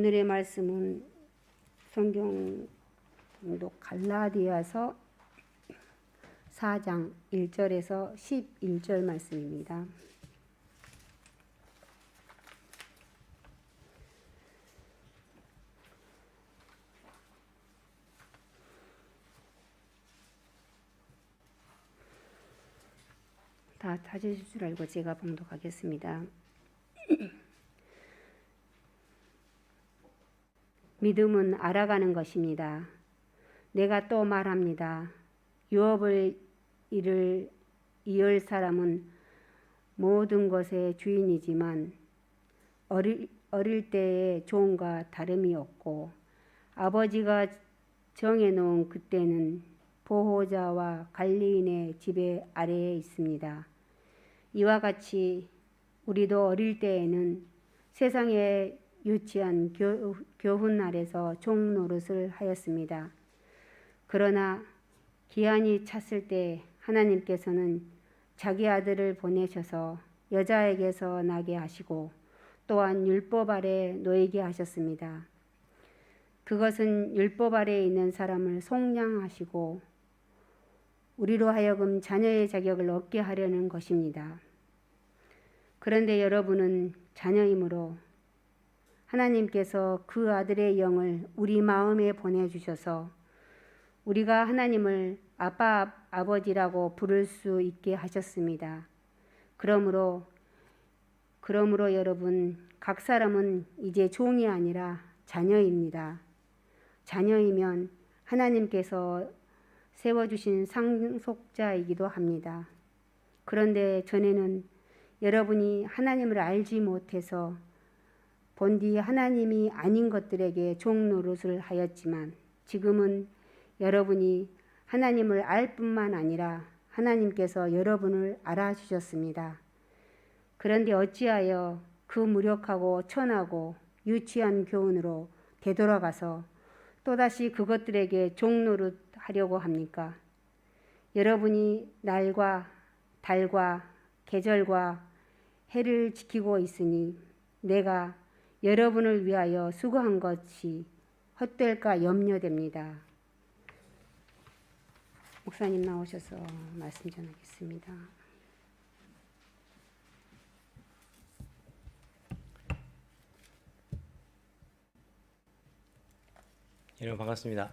오늘의 말씀은 성경도 갈라디아서 4장 1절에서 11절 말씀입니다. 다 찾으실 줄 알고 제가 봉독하겠습니다. 믿음은 알아가는 것입니다. 내가 또 말합니다. 유업을 이을 사람은 모든 것의 주인이지만 어릴 때의 종과 다름이 없고 아버지가 정해놓은 그때는 보호자와 관리인의 지배 아래에 있습니다. 이와 같이 우리도 어릴 때에는 세상의 유치한 교훈 아래서 종 노릇을 하였습니다. 그러나 기한이 찼을 때 하나님께서는 자기 아들을 보내셔서 여자에게서 나게 하시고 또한 율법 아래 놓이게 하셨습니다. 그것은 율법 아래에 있는 사람을 속량하시고 우리로 하여금 자녀의 자격을 얻게 하려는 것입니다. 그런데 여러분은 자녀이므로 하나님께서 그 아들의 영을 우리 마음에 보내주셔서 우리가 하나님을 아빠, 아버지라고 부를 수 있게 하셨습니다. 그러므로 여러분, 각 사람은 이제 종이 아니라 자녀입니다. 자녀이면 하나님께서 세워주신 상속자이기도 합니다. 그런데 전에는 여러분이 하나님을 알지 못해서 본디 하나님이 아닌 것들에게 종 노릇을 하였지만 지금은 여러분이 하나님을 알 뿐만 아니라 하나님께서 여러분을 알아주셨습니다. 그런데 어찌하여 그 무력하고 천하고 유치한 교훈으로 되돌아가서 또다시 그것들에게 종 노릇 하려고 합니까? 여러분이 날과 달과 계절과 해를 지키고 있으니 내가 여러분을 위하여 수고한 것이 헛될까 염려됩니다. 목사님 나오셔서 말씀 전하겠습니다. 여러분 반갑습니다.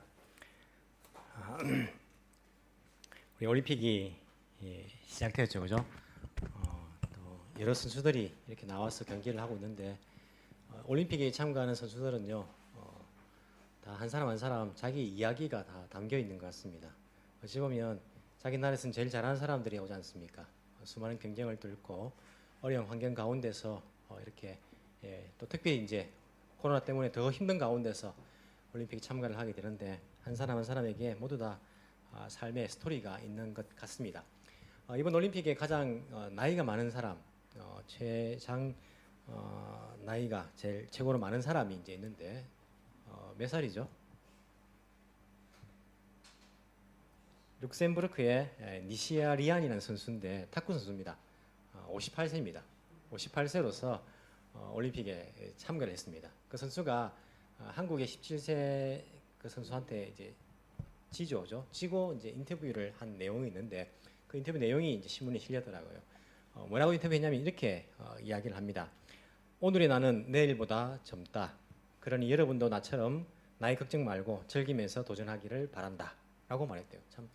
우리 올림픽이 시작되었죠, 그죠? 또 여러 선수들이 이렇게 나와서 경기를 하고 있는데 올림픽에 참가하는 선수들은요, 다 한 사람 한 사람 자기 이야기가 다 담겨 있는 것 같습니다. 어찌 보면 자기 나라에서는 제일 잘하는 사람들이 오지 않습니까? 수많은 경쟁을 뚫고 어려운 환경 가운데서 이렇게 또 특별히 이제 코로나 때문에 더 힘든 가운데서 올림픽에 참가를 하게 되는데 한 사람 한 사람에게 모두 다 삶의 스토리가 있는 것 같습니다. 이번 올림픽에 가장 나이가 많은 사람, 최장 나이가 제일 최고로 많은 사람이 이제 있는데 몇 살이죠? 룩셈부르크의 니시아 리안이라는 선수인데 탁구 선수입니다. 58세입니다. 58세로서 올림픽에 참가를 했습니다. 그 선수가 한국의 17세 그 선수한테 이제 지고 이제 인터뷰를 한 내용이 있는데 그 인터뷰 내용이 이제 신문에 실렸더라고요. 뭐라고 인터뷰했냐면 이렇게 이야기를 합니다. 오늘의 나는 내일보다 젊다. 그러니 여러분도 나처럼 나이 걱정 말고 즐기면서 도전하기를 바란다. 라고 말했대요. 참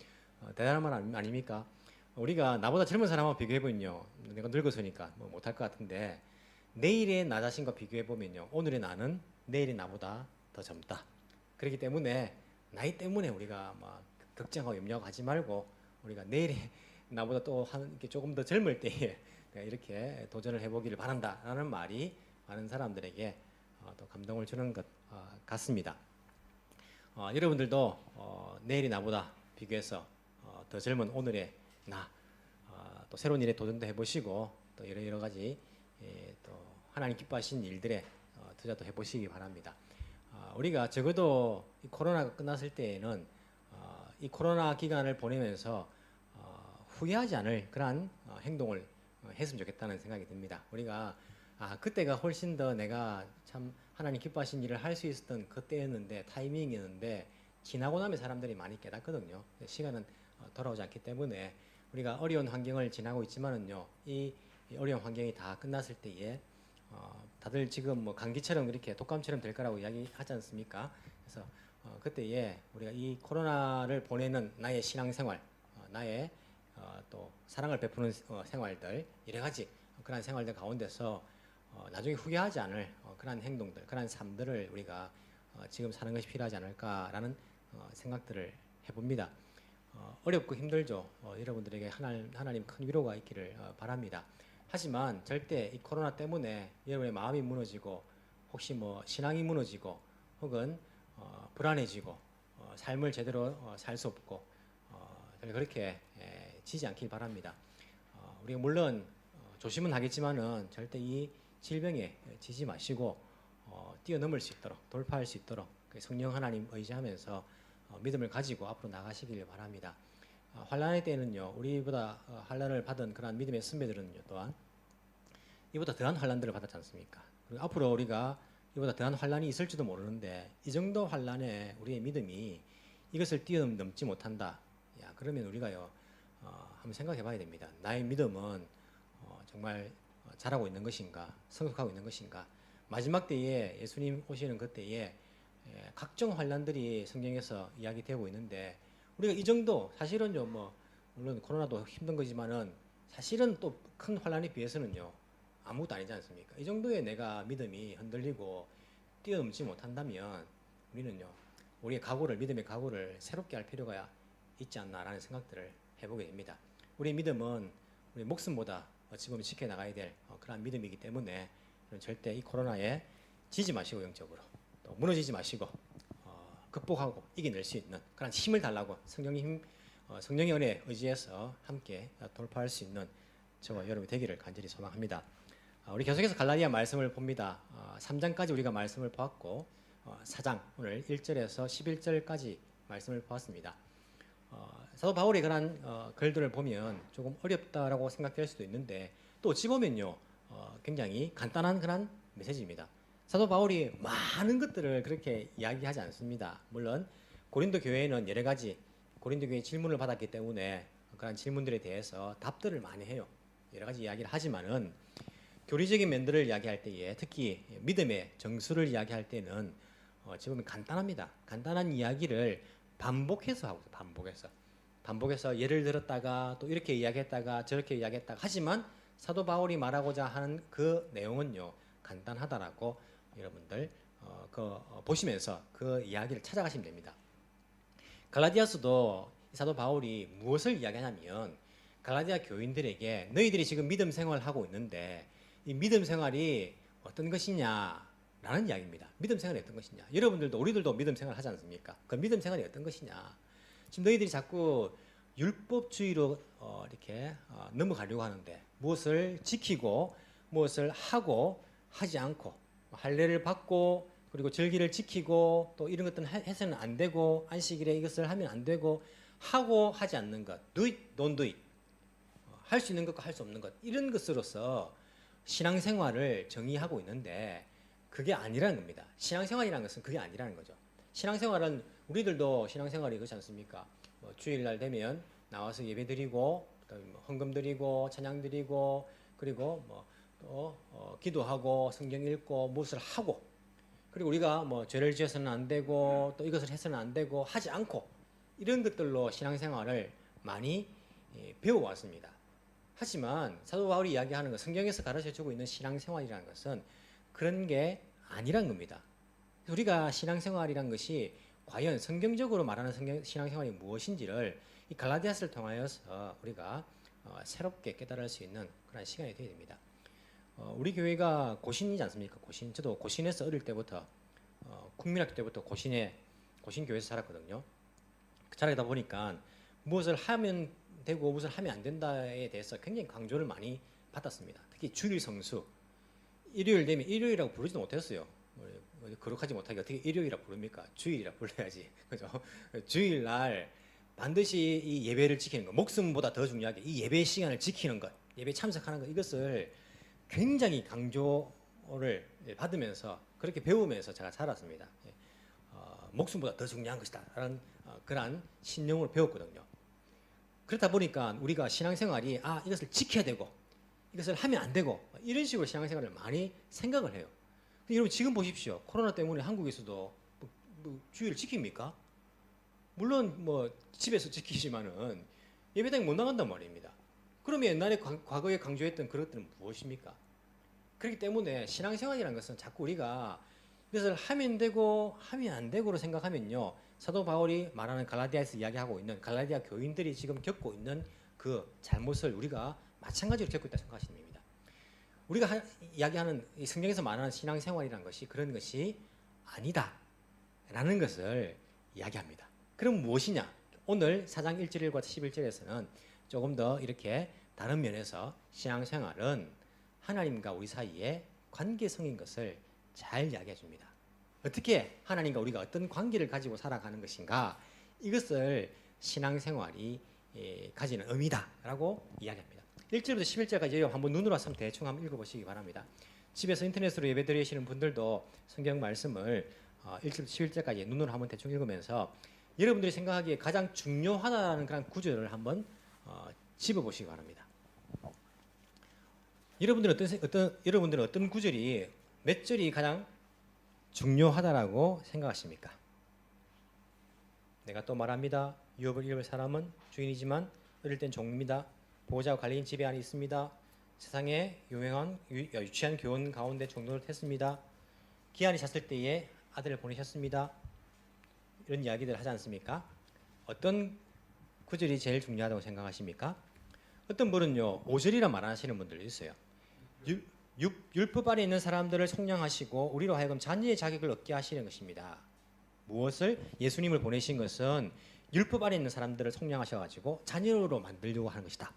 대단한 말 아닙니까? 우리가 나보다 젊은 사람하고 비교해보면요. 내가 늙었으니까 뭐 못할 것 같은데 내일의 나 자신과 비교해보면요. 오늘의 나는 내일의 나보다 더 젊다. 그렇기 때문에 나이 때문에 우리가 막 걱정하고 염려하지 말고 우리가 내일의 나보다 또 조금 더 젊을 때에 이렇게 도전을 해보기를 바란다라는 말이 많은 사람들에게 또 감동을 주는 것 같습니다. 여러분들도 내일이 나보다 비교해서 더 젊은 오늘의 나, 또 새로운 일에 도전도 해보시고 또 여러 가지 또 하나님 기뻐하신 일들에 투자도 해보시기 바랍니다. 우리가 적어도 이 코로나가 끝났을 때에는 이 코로나 기간을 보내면서 후회하지 않을 그러한 행동을 했으면 좋겠다는 생각이 듭니다. 우리가 그때가 훨씬 더 내가 참 하나님 기뻐하신 일을 할 수 있었던 그때였는데 타이밍이었는데 지나고 나면 사람들이 많이 깨닫거든요. 시간은 돌아오지 않기 때문에 우리가 어려운 환경을 지나고 있지만은요, 이 어려운 환경이 다 끝났을 때에 다들 지금 뭐 감기처럼 그렇게 독감처럼 될 거라고 이야기하지 않습니까? 그래서 그때에 우리가 이 코로나를 보내는 나의 신앙생활, 나의 또 사랑을 베푸는 생활들 여러 가지 그러한 생활들 가운데서 나중에 후회하지 않을 그러한 행동들, 그러한 삶들을 우리가 지금 사는 것이 필요하지 않을까라는 생각들을 해봅니다. 어렵고 힘들죠. 여러분들에게 하나님 큰 위로가 있기를 바랍니다. 하지만 절대 이 코로나 때문에 여러분의 마음이 무너지고 혹시 뭐 신앙이 무너지고 혹은 불안해지고 삶을 제대로 살 수 없고 그렇게 지지 않길 바랍니다. 우리가 물론 조심은 하겠지만은 절대 이 질병에 지지 마시고 뛰어넘을 수 있도록 돌파할 수 있도록 성령 하나님 의지하면서 믿음을 가지고 앞으로 나가시길 바랍니다. 환란의 때는요, 우리보다 환란을 받은 그러한 믿음의 선배들은요, 또한 이보다 더한 환란들을 받았지 않습니까? 그리고 앞으로 우리가 이보다 더한 환란이 있을지도 모르는데 이 정도 환란에 우리의 믿음이 이것을 뛰어넘지 못한다. 야, 그러면 우리가요, 한번 생각해봐야 됩니다. 나의 믿음은 정말 잘하고 있는 것인가, 성숙하고 있는 것인가? 마지막 때에 예수님 오시는 그때에 각종 환란들이 성경에서 이야기되고 있는데 우리가 이 정도 사실은요, 뭐 물론 코로나도 힘든 거지만은 사실은 또 큰 환란에 비해서는요 아무것도 아니지 않습니까? 이 정도의 내가 믿음이 흔들리고 뛰어넘지 못한다면 우리는요 우리의 각오를 믿음의 각오를 새롭게 할 필요가 있지 않나라는 생각들을 해보게 됩니다. 우리의 믿음은 우리 목숨보다 어찌 보면 지켜나가야 될 그러한 믿음이기 때문에 절대 이 코로나에 지지 마시고 영적으로 또 무너지지 마시고 극복하고 이겨낼 수 있는 그런 힘을 달라고 성령의 힘, 성령의 은혜에 의지해서 함께 돌파할 수 있는 저와 여러분이 되기를 간절히 소망합니다. 우리 계속해서 갈라디아 말씀을 봅니다. 3장까지 우리가 말씀을 보았고 4장 오늘 1절에서 11절까지 말씀을 보았습니다. 사도 바울의 그런 글들을 보면 조금 어렵다라고 생각될 수도 있는데 또 어찌 보면요 굉장히 간단한 그런 메시지입니다. 사도 바울이 많은 것들을 그렇게 이야기하지 않습니다. 물론 고린도 교회에는 여러 가지 고린도 교회 질문을 받았기 때문에 그런 질문들에 대해서 답들을 많이 해요. 여러 가지 이야기를 하지만은 교리적인 면들을 이야기할 때에 특히 믿음의 정수를 이야기할 때는 지금 간단합니다. 간단한 이야기를 반복해서 하고 반복해서 예를 들었다가 또 이렇게 이야기했다가 저렇게 이야기했다가 하지만 사도 바울이 말하고자 하는 그 내용은요 간단하다라고 여러분들 보시면서 그 이야기를 찾아가시면 됩니다. 갈라디아서도 사도 바울이 무엇을 이야기하냐면 갈라디아 교인들에게 너희들이 지금 믿음 생활을 하고 있는데 이 믿음 생활이 어떤 것이냐라는 이야기입니다. 믿음 생활이 어떤 것이냐. 여러분들도 우리들도 믿음 생활을 하지 않습니까? 그 믿음 생활이 어떤 것이냐. 지금 너희들이 자꾸 율법주의로 이렇게 넘어가려고 하는데 무엇을 지키고 무엇을 하고 하지 않고 할례를 받고 그리고 절기를 지키고 또 이런 것들은 해서는 안 되고 안식일에 이것을 하면 안 되고 하고 하지 않는 것 do it, don't do it 할 수 있는 것과 할 수 없는 것 이런 것으로서 신앙생활을 정의하고 있는데 그게 아니라는 겁니다. 신앙생활이라는 것은 그게 아니라는 거죠. 신앙생활은 우리들도 신앙생활이 그렇지 않습니까? 뭐 주일날 되면 나와서 예배드리고 헌금드리고 찬양드리고 그리고 또 기도하고 성경 읽고 무엇을 하고 그리고 우리가 뭐 죄를 지어서는 안 되고 또 이것을 해서는 안 되고 하지 않고 이런 것들로 신앙생활을 많이 배워왔습니다. 하지만 사도 바울이 이야기하는 것 성경에서 가르쳐주고 있는 신앙생활이라는 것은 그런 게 아니란 겁니다. 우리가 신앙생활이란 것이 과연 성경적으로 말하는 신앙생활이 무엇인지를 이 갈라디아서를 통하여서 우리가 새롭게 깨달을 수 있는 그런 시간이 되어야 됩니다. 우리 교회가 고신이지 않습니까? 고신. 저도 고신에서 어릴 때부터 국민학교 때부터 고신교회에서 살았거든요. 자라다 보니까 무엇을 하면 되고 무엇을 하면 안 된다에 대해서 굉장히 강조를 많이 받았습니다. 특히 주일 성수. 일요일 되면 일요일이라고 부르지도 못했어요. 거룩하지 못하게 어떻게 일요일이라 부릅니까? 주일이라 불러야지. 그죠? 주일날 반드시 이 예배를 지키는 것, 목숨보다 더 중요하게 이 예배 시간을 지키는 것, 예배 참석하는 것 이것을 굉장히 강조를 받으면서 그렇게 배우면서 제가 자랐습니다. 예. 목숨보다 더 중요한 것이다라는 그러한 신념을 배웠거든요. 그렇다 보니까 우리가 신앙생활이 이것을 지켜야 되고 이것을 하면 안 되고 이런 식으로 신앙생활을 많이 생각을 해요. 여러분 지금 보십시오. 코로나 때문에 한국에서도 뭐 주의를 지킵니까? 물론 뭐 집에서 지키지만은 예배당에 못 나간단 말입니다. 그러면 옛날에 과거에 강조했던 그것들은 무엇입니까? 그렇기 때문에 신앙생활이라는 것은 자꾸 우리가 이것을 하면 되고 하면 안 되고로 생각하면요. 사도 바울이 말하는 갈라디아에서 이야기하고 있는 갈라디아 교인들이 지금 겪고 있는 그 잘못을 우리가 마찬가지로 겪고 있다 생각하시면 됩니다. 우리가 이야기하는 이 성경에서 말하는 신앙생활이라는 것이 그런 것이 아니다라는 것을 이야기합니다. 그럼 무엇이냐? 오늘 4장 1절 1과 11절에서는 조금 더 이렇게 다른 면에서 신앙생활은 하나님과 우리 사이의 관계성인 것을 잘 이야기해 줍니다. 어떻게 하나님과 우리가 어떤 관계를 가지고 살아가는 것인가, 이것을 신앙생활이 가지는 의미다라고 이야기합니다. 1절부터 11절까지 한번 눈으로 한번 대충 한번 읽어보시기 바랍니다. 집에서 인터넷으로 예배드리시는 분들도 성경 말씀을 1절부터 11절까지 눈으로 한번 대충 읽으면서 여러분들이 생각하기에 가장 중요하다는 그런 구절을 한번 집어보시기 바랍니다. 여러분들은 어떤 구절이 몇 절이 가장 중요하다라고 생각하십니까? 내가 또 말합니다. 유업을 잃을 사람은 주인이지만 어릴 땐 종입니다. 보호자와 관리인 집에 안에 있습니다. 세상에 유명한 유치한 교훈 가운데 종로를 했습니다. 기한이 찼을 때에 아들을 보내셨습니다. 이런 이야기들 하지 않습니까? 어떤 구절이 제일 중요하다고 생각하십니까? 어떤 분은요 5절이라 말하시는 분들도 있어요. 율법 아래 있는 사람들을 속량하시고 우리로 하여금 자녀의 자격을 얻게 하시는 것입니다. 무엇을? 예수님을 보내신 것은 율법 아래 있는 사람들을 속량하셔가지고 자녀로 만들려고 하는 것이다.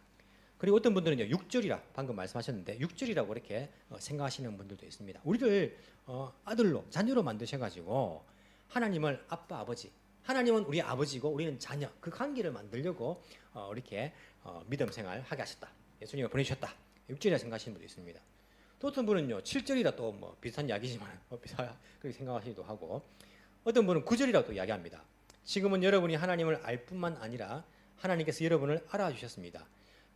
그리고 어떤 분들은 6절이라 방금 말씀하셨는데 6절이라고 이렇게 생각하시는 분들도 있습니다. 우리를 아들로 자녀로 만드셔가지고 하나님을 아빠 아버지, 하나님은 우리 아버지고 우리는 자녀, 그 관계를 만들려고 이렇게 믿음 생활 하게 하셨다. 예수님을 보내주셨다. 6절이라 생각하시는 분도 있습니다. 또 어떤 분은요 7절이라 또 뭐 비슷한 이야기지만 그렇게 생각하시기도 하고, 어떤 분은 9절이라고 또 이야기합니다. 지금은 여러분이 하나님을 알 뿐만 아니라 하나님께서 여러분을 알아주셨습니다.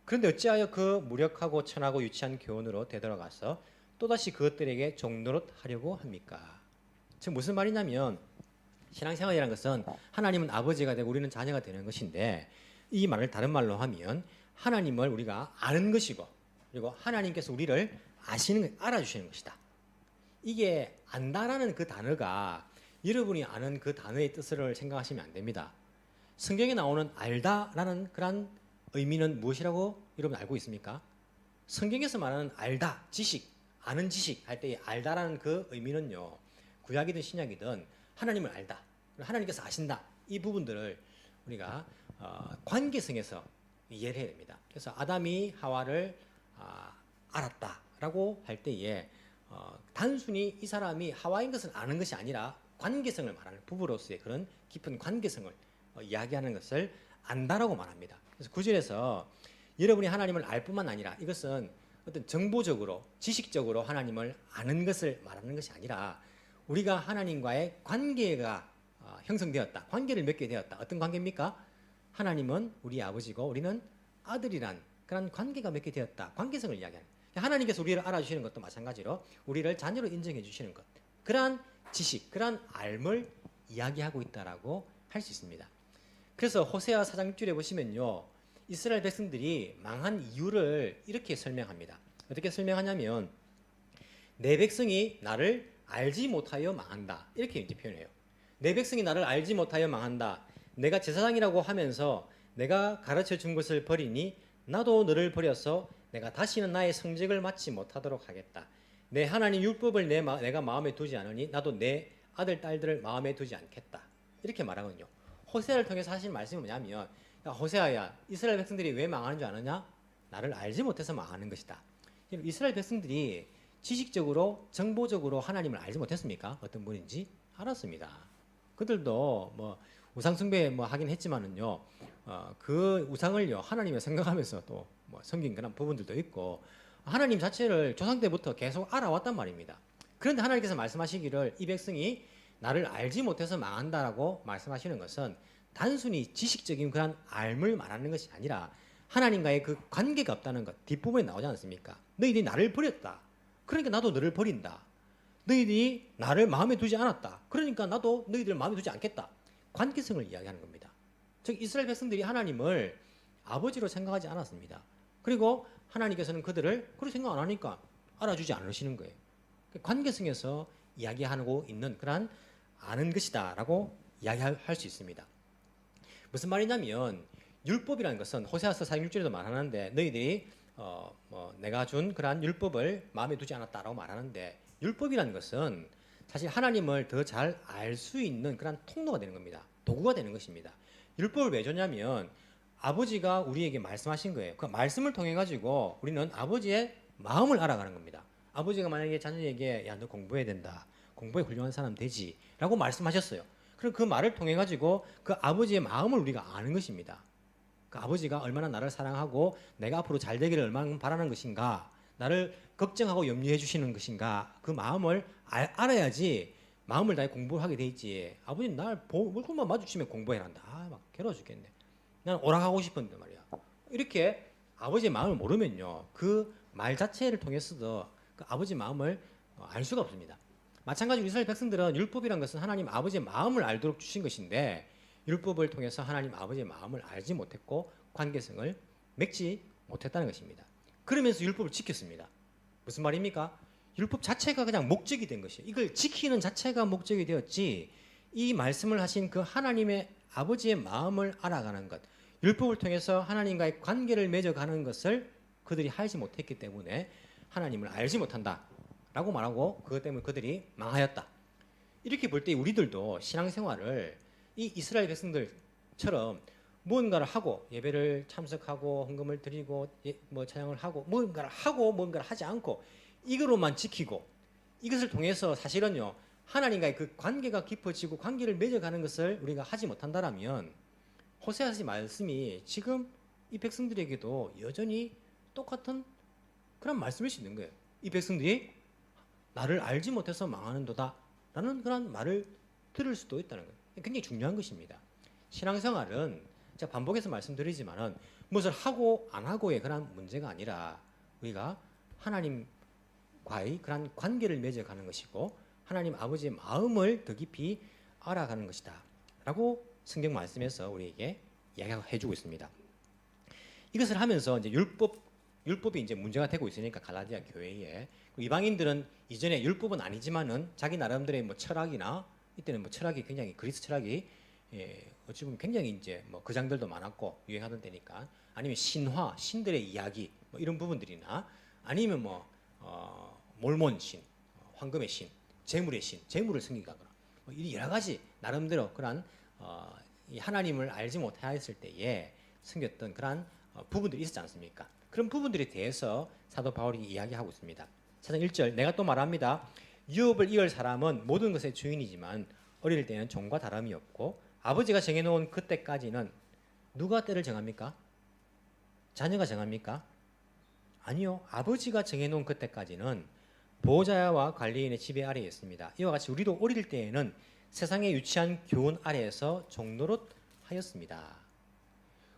그런데 어찌하여 그 무력하고 천하고 유치한 교훈으로 되돌아가서 또다시 그것들에게 종노릇 하려고 합니까? 즉 무슨 말이냐면 신앙생활이라는 것은 하나님은 아버지가 되고 우리는 자녀가 되는 것인데, 이 말을 다른 말로 하면 하나님을 우리가 아는 것이고 그리고 하나님께서 우리를 알아주시는 것이다. 이게 안다라는 그 단어가 여러분이 아는 그 단어의 뜻을 생각하시면 안 됩니다. 성경에 나오는 알다라는 그런 의미는 무엇이라고 여러분 알고 있습니까? 성경에서 말하는 알다, 지식, 아는 지식 할 때 알다라는 그 의미는요, 구약이든 신약이든 하나님을 알다, 하나님께서 아신다, 이 부분들을 우리가 관계성에서 이해를 해야 됩니다. 그래서 아담이 하와를 알았다라고 할 때에 단순히 이 사람이 하와인 것을 아는 것이 아니라 관계성을 말하는, 부부로서의 그런 깊은 관계성을 이야기하는 것을 안다라고 말합니다. 그래서 9절에서 여러분이 하나님을 알 뿐만 아니라, 이것은 어떤 정보적으로 지식적으로 하나님을 아는 것을 말하는 것이 아니라 우리가 하나님과의 관계가 형성되었다, 관계를 맺게 되었다. 어떤 관계입니까? 하나님은 우리 아버지고 우리는 아들이란 그런 관계가 맺게 되었다. 관계성을 이야기하는, 하나님께서 우리를 알아주시는 것도 마찬가지로 우리를 자녀로 인정해 주시는 것, 그러한 지식, 그러한 알을 이야기하고 있다라고 할 수 있습니다. 그래서 호세아 4장 6절에 보시면요, 이스라엘 백성들이 망한 이유를 이렇게 설명합니다. 어떻게 설명하냐면 내 백성이 나를 알지 못하여 망한다, 이렇게 이제 표현해요. 내 백성이 나를 알지 못하여 망한다. 내가 제사장이라고 하면서 내가 가르쳐 준 것을 버리니 나도 너를 버려서 내가 다시는 나의 성직을 맡지 못하도록 하겠다. 내 하나님 율법을 내가 마음에 두지 않으니 나도 내 아들 딸들을 마음에 두지 않겠다. 이렇게 말하거든요. 호세아를 통해서 하신 말씀이 뭐냐면, 야, 호세아야, 이스라엘 백성들이 왜 망하는 줄 아느냐? 나를 알지 못해서 망하는 것이다. 이스라엘 백성들이 지식적으로 정보적으로 하나님을 알지 못했습니까? 어떤 분인지 알았습니다. 그들도 뭐 우상 숭배 뭐 하긴 했지만은요, 그 우상을요 하나님을 생각하면서 또 뭐 섬긴 그런 부분들도 있고 하나님 자체를 조상 때부터 계속 알아왔단 말입니다. 그런데 하나님께서 말씀하시기를 이 백성이 나를 알지 못해서 망한다라고 말씀하시는 것은 단순히 지식적인 그런 알을 말하는 것이 아니라 하나님과의 그 관계가 없다는 것 뒷부분에 나오지 않습니까? 너희들이 나를 버렸다. 그러니까 나도 너를 버린다. 너희들이 나를 마음에 두지 않았다. 그러니까 나도 너희들을 마음에 두지 않겠다. 관계성을 이야기하는 겁니다. 즉 이스라엘 백성들이 하나님을 아버지로 생각하지 않았습니다. 그리고 하나님께서는 그들을 그렇게 생각 안 하니까 알아주지 않으시는 거예요. 관계성에서 이야기하고 있는 그러한 아는 것이다라고 이야기할 수 있습니다. 무슨 말이냐면 율법이라는 것은 호세아서 4:6절에도 말하는데 너희들이 내가 준 그러한 율법을 마음에 두지 않았다라고 말하는데 율법이라는 것은 사실 하나님을 더 잘 알 수 있는 그런 통로가 되는 겁니다. 도구가 되는 것입니다. 율법을 왜 줬냐면 아버지가 우리에게 말씀하신 거예요. 그 말씀을 통해 가지고 우리는 아버지의 마음을 알아가는 겁니다. 아버지가 만약에 자녀에게 야 너 공부해야 된다. 공부에 훌륭한 사람 되지 라고 말씀하셨어요. 그럼 그 말을 통해 가지고 그 아버지의 마음을 우리가 아는 것입니다. 그 아버지가 얼마나 나를 사랑하고 내가 앞으로 잘 되기를 얼마나 바라는 것인가, 나를 걱정하고 염려해 주시는 것인가, 그 마음을 알아야지 마음을 다해 공부를 하게 돼 있지. 아버지는 날 얼굴만 마주치면 공부해야 한다. 막 괴로워 죽겠네. 난 오락하고 싶은데 말이야. 이렇게 아버지의 마음을 모르면요, 그 말 자체를 통해서도 그 아버지의 마음을 알 수가 없습니다. 마찬가지로 이스라엘 백성들은 율법이란 것은 하나님 아버지의 마음을 알도록 주신 것인데 율법을 통해서 하나님 아버지의 마음을 알지 못했고 관계성을 맺지 못했다는 것입니다. 그러면서 율법을 지켰습니다. 무슨 말입니까? 율법 자체가 그냥 목적이 된 것이에요. 이걸 지키는 자체가 목적이 되었지, 이 말씀을 하신 그 하나님의 아버지의 마음을 알아가는 것, 율법을 통해서 하나님과의 관계를 맺어가는 것을 그들이 하지 못했기 때문에 하나님을 알지 못한다 라고 말하고 그것 때문에 그들이 망하였다. 이렇게 볼 때 우리들도 신앙생활을 이 이스라엘 백성들처럼 무언가를 하고 예배를 참석하고 헌금을 드리고 뭐 찬양을 하고 뭔가를 하지 않고 이거로만 지키고 이것을 통해서 사실은요 하나님과의 그 관계가 깊어지고 관계를 맺어가는 것을 우리가 하지 못한다라면 호세아서 말씀이 지금 이 백성들에게도 여전히 똑같은 그런 말씀일 수 있는 거예요. 이 백성들이 나를 알지 못해서 망하는도다라는 그런 말을 들을 수도 있다는 거예요. 굉장히 중요한 것입니다. 신앙생활은 제가 반복해서 말씀드리지만은 무엇을 하고 안 하고의 그런 문제가 아니라 우리가 하나님과의 그런 관계를 맺어가는 것이고 하나님 아버지의 마음을 더 깊이 알아가는 것이다라고 성경 말씀에서 우리에게 이야기해주고 있습니다. 이것을 하면서 이제 율법이 이제 문제가 되고 있으니까 갈라디아 교회에 이방인들은 이전에 율법은 아니지만은 자기 나름대로의 뭐 철학이나 이때는 뭐 철학이 굉장히 그리스 철학이 어찌 보면 굉장히 이제 뭐 거장들도 많았고 유행하던 때니까 아니면 신화 신들의 이야기 뭐 이런 부분들이나 아니면 뭐 몰몬 신 황금의 신 재물의 신 재물을 섬기거나 뭐 여러 가지 나름대로 그런 이 하나님을 알지 못하였을 때에 섬겼던 그런 부분들이 있었지 않습니까? 그런 부분들에 대해서 사도 바울이 이야기하고 있습니다. 4장 1절 내가 또 말합니다. 유업을 이을 사람은 모든 것의 주인이지만 어릴 때는 종과 다름이 없고 아버지가 정해놓은 그때까지는 누가 때를 정합니까? 자녀가 정합니까? 아니요. 아버지가 정해놓은 그때까지는 보호자와 관리인의 지배 아래에 있습니다. 이와 같이 우리도 어릴 때에는 세상의 유치한 교훈 아래에서 종노릇 하였습니다.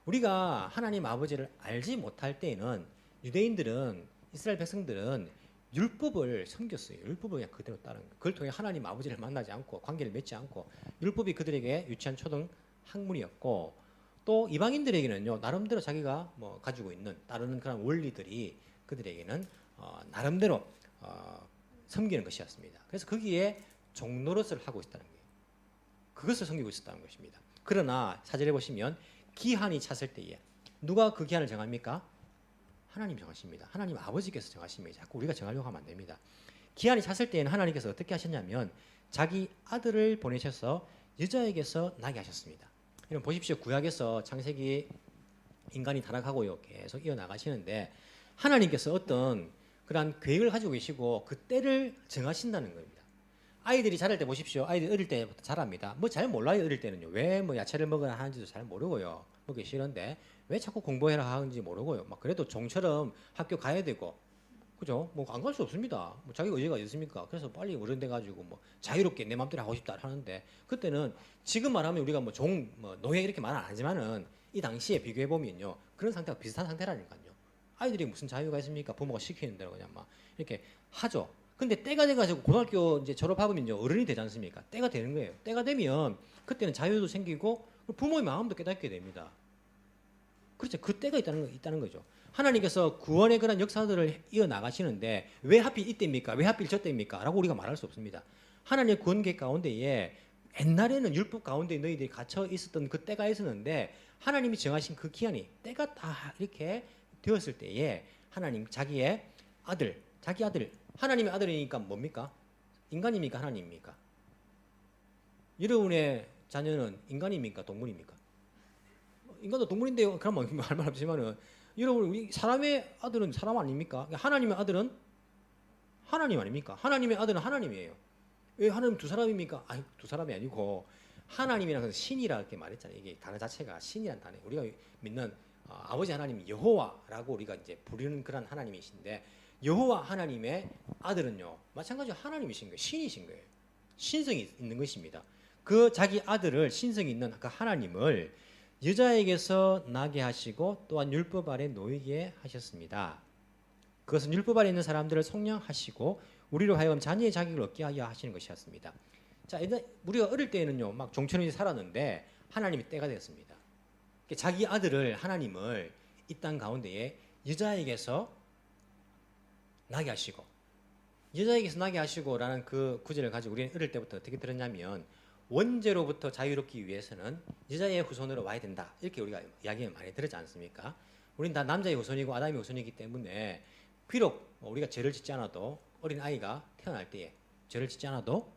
우리가 하나님 아버지를 알지 못할 때에는 유대인들은 이스라엘 백성들은 율법을 섬겼어요. 율법을 그냥 그대로 따르는 거예요. 그걸 통해 하나님 아버지를 만나지 않고 관계를 맺지 않고 율법이 그들에게 유치한 초등 학문이었고 또 이방인들에게는요 나름대로 자기가 뭐 가지고 있는 따르는 그런 원리들이 그들에게는 나름대로 섬기는 것이었습니다. 그래서 거기에 종노릇을 하고 있다는 거예요. 그것을 섬기고 있었다는 것입니다. 그러나 4절에 보시면 기한이 찼을 때에 누가 그 기한을 정합니까? 하나님 정하십니다. 하나님 아버지께서 정하십니다. 자꾸 우리가 정하려고 하면 안 됩니다. 기한이 찼을 때에는 하나님께서 어떻게 하셨냐면 자기 아들을 보내셔서 여자에게서 나게 하셨습니다. 여러분 보십시오. 구약에서 창세기 인간이 타락하고요 계속 이어나가시는데 하나님께서 어떤 그러한 계획을 가지고 계시고 그 때를 정하신다는 겁니다. 아이들이 자랄 때 보십시오. 아이들 어릴 때부터 자랍니다. 뭐 잘 몰라요. 어릴 때는요. 왜 뭐 야채를 먹어야 하는지도 잘 모르고요. 먹기 싫은데 왜 자꾸 공부해라 하는지 모르고요. 막 그래도 종처럼 학교 가야 되고 그죠? 뭐 안 갈 수 없습니다. 뭐 자기 의지가 있습니까? 그래서 빨리 어른돼 가지고 뭐 자유롭게 내 마음대로 하고 싶다 하는데 그때는 지금 말하면 우리가 뭐 뭐 노예 이렇게 말 안 하지만은 이 당시에 비교해 보면요 그런 상태가 비슷한 상태라니까요. 아이들이 무슨 자유가 있습니까? 부모가 시키는 대로 그냥 막 이렇게 하죠. 근데 때가 돼가지고 고등학교 이제 졸업하면요 어른이 되지 않습니까? 때가 되는 거예요. 때가 되면 그때는 자유도 생기고 부모의 마음도 깨닫게 됩니다. 그렇죠. 그 때가 있다는 거죠. 하나님께서 구원의 그런 역사들을 이어 나가시는데 왜 하필 이때입니까? 왜 하필 저때입니까? 라고 우리가 말할 수 없습니다. 하나님의 구원 계획 가운데에 옛날에는 율법 가운데 너희들이 갇혀 있었던 그 때가 있었는데 하나님이 정하신 그 기한이 때가 다 이렇게 되었을 때에 하나님 자기 아들 하나님의 아들이니까 뭡니까? 인간입니까? 하나님입니까? 여러분의 자녀는 인간입니까? 동물입니까? 인간도 동물인데요. 그럼 말만 없지만은 여러분 우리 사람의 아들은 사람 아닙니까? 하나님의 아들은 하나님 아닙니까? 하나님의 아들은 하나님이에요. 왜 하나님 두 사람입니까? 아니 두 사람이 아니고 하나님이라는 것은 신이라 이렇게 말했잖아요. 이게 단어 자체가 신이란 단어. 우리가 믿는 아버지 하나님 여호와라고 우리가 이제 부르는 그런 하나님이신데 여호와 하나님의 아들은요 마찬가지로 하나님이신 거예요. 신이신 거예요. 신성이 있는 것입니다. 그 자기 아들을 신성이 있는 그 하나님을 여자에게서 나게 하시고 또한 율법 아래 놓이게 하셨습니다. 그것은 율법 아래 있는 사람들을 속량하시고 우리로 하여금 자녀의 자격을 얻게 하여 하시는 것이었습니다. 자, 우리가 어릴 때에는요, 막 종천이 살았는데 하나님이 때가 되었습니다. 자기 아들을 하나님을 이 땅 가운데에 여자에게서 나게 하시고 여자에게서 나게 하시고라는 그 구절을 가지고 우리는 어릴 때부터 어떻게 들었냐면 원죄로부터 자유롭기 위해서는 여자의 후손으로 와야 된다. 이렇게 우리가 이야기를 많이 들었지 않습니까? 우리는 다 남자의 후손이고 아담의 후손이기 때문에 비록 우리가 죄를 짓지 않아도 어린 아이가 태어날 때에 죄를 짓지 않아도